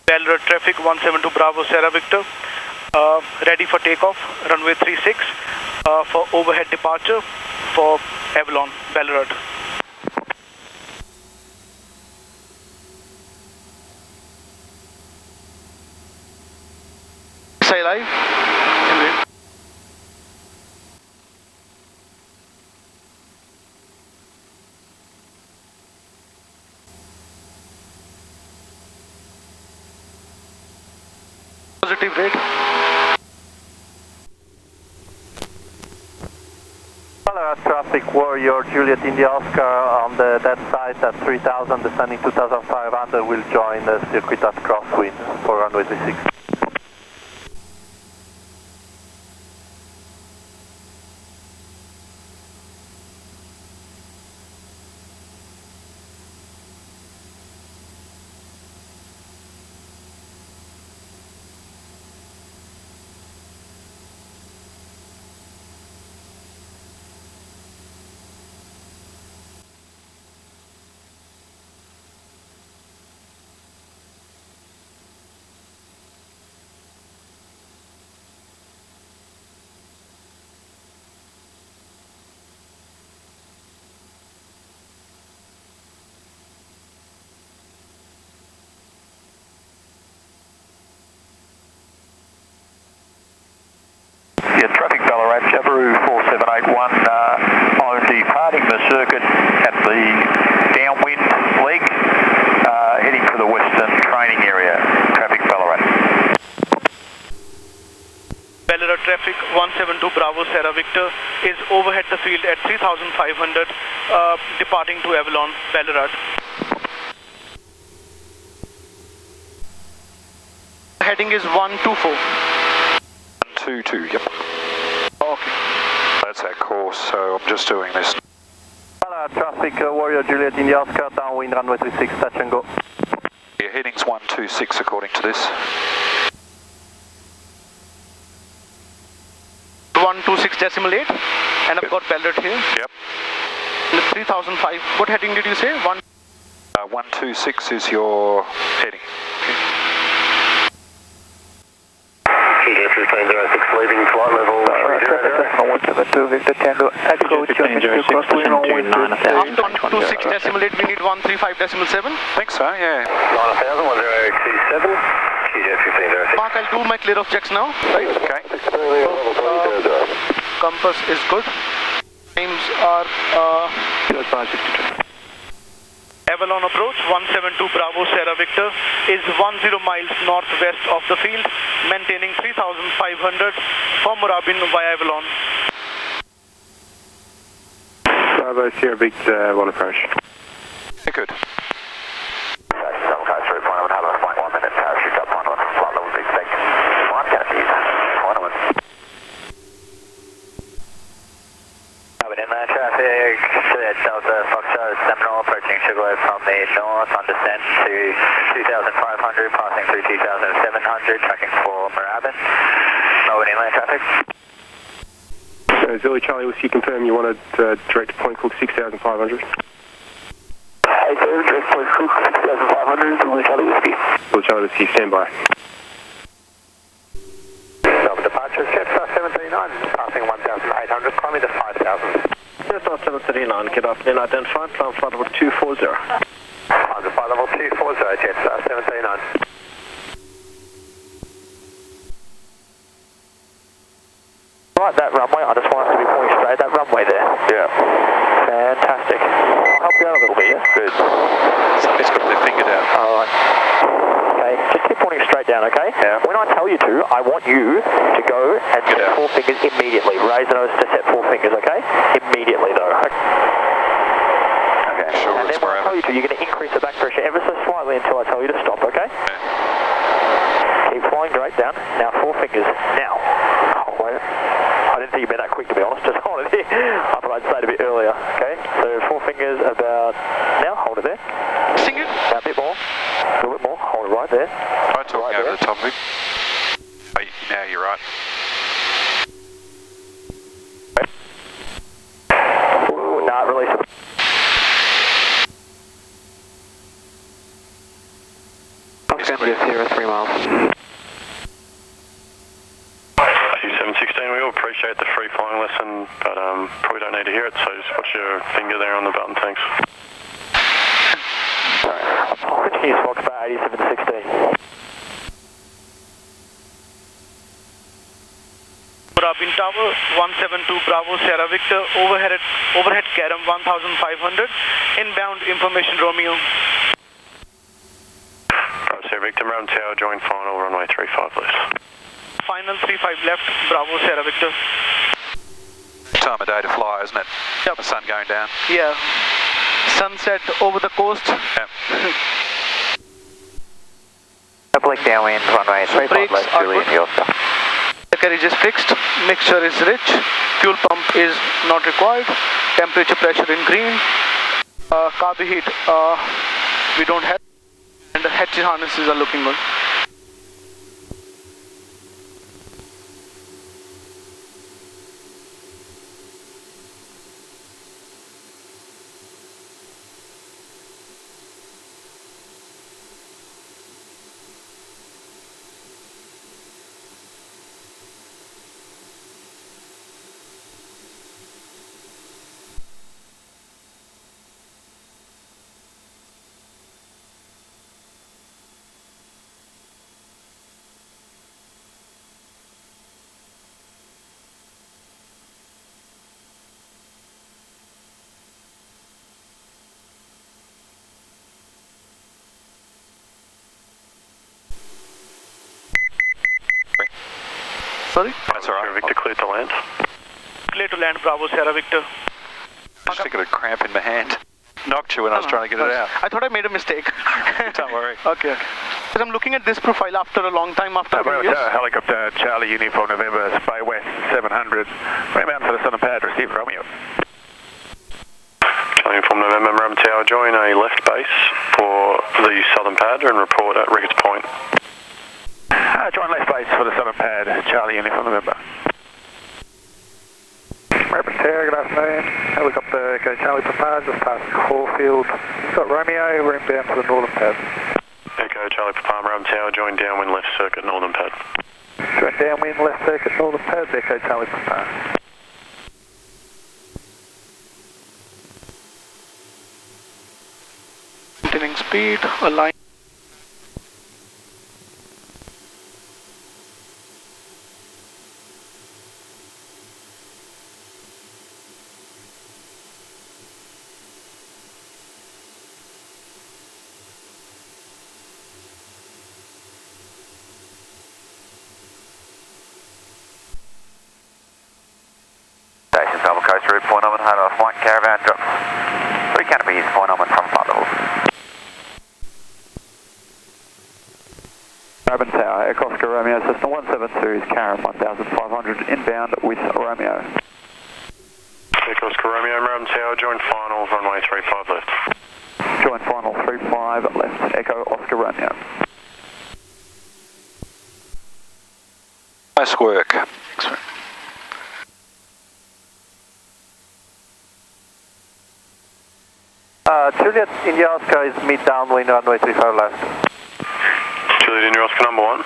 Ballarat traffic 172 Bravo Sierra Victor, ready for takeoff, runway 36 for overhead departure for Avalon, Ballarat. Say live. Positive rate. Ballarat traffic, Warrior, Juliet India Oscar on that side at 3000, descending 2500, will join the circuit at crosswind for runway 36. Traffic Ballarat, Jabiru 4781, I'm departing the circuit at the downwind leg, heading for the western training area. Traffic Ballarat. Ballarat traffic 172 Bravo Sierra Victor is overhead the field at 3500, departing to Avalon, Ballarat. Heading is 124. 122, yep. Okay. That's our course, so I'm just doing this. Ballarat traffic, Warrior, Juliet India Oscar, downwind runway 36, touch and go. Yeah, heading's 126 according to this. 126.8, and I've got Ballarat here. Yep. 3005. What heading did you say? 126 is your heading. G1000 leaving flight level 172 Victor Tango, Echo, crosswind runway after 126.8, we need 135.7. Think so, yeah. 9000, 1027, G1000. Mark, I'll do my clear of checks now. Right? Okay. Compass is good. Times are Avalon approach 172 Bravo Sierra Victor is 10 miles northwest of the field, maintaining 3500 for Moorabbin via Avalon. Bravo Sierra Victor, one approach. Yeah, good. Traffic, Delta Foxtrot Seminole approaching Sugarloaf from the north on descent to 2500, passing through 2700, tracking for Moorabbin. Melbourne inland traffic. Zilly Charlie, will you confirm you wanted direct to point called 6500? Hey, sir, direct point called 6500, Zilly Charlie Whiskey. Zilly Charlie Whiskey, stand by. Melbourne departure, Cessna 739, passing 1800, climbing to 5000. Cessna 739, good afternoon, identified, plan flight level 240. Under flight level 240, Cessna 739. Right, that runway, I just want us to be pointing straight, that runway there. Yeah. Fantastic. I'll help you out a little bit, yeah? Good. Somebody's got their finger down. Alright. Okay, just keep pointing straight down, okay? Yeah. When I tell you to, I want you to go and set Yeah. 4 fingers immediately. Raise the nose to set 4 fingers, okay? Immediately though. Okay. Sure, And then when I tell you to, you're going to increase the back pressure ever so slightly until I tell you to stop, okay? Keep flying straight down. Now 4 fingers. Now. Oh, wait. I didn't think you'd be that quick, to be honest. Just hold it here. I thought I'd say it a bit earlier. Okay, so 4 fingers about now. Hold it there. Sing it. Now a bit more. A little bit more. Hold it right there. Try talking Right over there. the top of it. Oh, now you're right. Ooh, nah, release it. Sierra 3 miles. 716, we all appreciate the free flying lesson, but probably don't need to hear it, so just watch your finger there on the button, thanks. Apologies, Foxtrot 8716. Moorabbin Tower, 172 Bravo Sierra Victor, overhead Carrum 1500, inbound information Romeo. Bravo Sierra Victor, Moorabbin Tower, join final, runway 35 left. Final 35 left, Bravo Sierra Victor. Time of day to fly, isn't it? Yep. The sun going down. Yeah. Sunset over the coast. Yep. Oblique downwind, runway 35 left, Julie in the Oscar. The carriage is fixed, mixture is rich, fuel pump is not required, temperature pressure in green, carb heat we don't have, and the hatch harnesses are looking good. Sorry? That's all right. Victor, clear to land. Clear to land, Bravo Sierra Victor. I just got a cramp in my hand. Knocked you when I was trying to get it out. I thought I made a mistake. Don't worry. Okay. Because I'm looking at this profile after a long time, after years. Helicopter Charlie Uniform November, Spy West 700. Rebound for the southern pad, receive Romeo. Charlie Uniform November, Moorabbin Tower, join a left base for the southern pad and report at Ricketts Point. Join left base for the southern pad, Charlie Uniform November. Moorabbin Tower, good afternoon. Helicopter Echo Charlie Papa, just past Caulfield. Got Romeo, we're inbound for the northern pad. Echo Charlie Papa, Moorabbin Tower, join downwind left circuit, northern pad. Join downwind left circuit, northern pad, Echo Charlie Papa. Maintaining speed, align. Station Double Coast Route, point on, hard off, white caravan drop. 3 canopies, point on from flight levels. Moorabbin Tower, Air Oscar Romeo, Cessna 172 is Carrum 1500 inbound with Romeo. Echo Oscar Romeo, Moorabbin Tower, join final, runway 35 left. Join final 35 left, Echo Oscar Romeo. Nice work. Juliet India Oscar is mid downwind, runway 35 left. Juliet India Oscar number 1.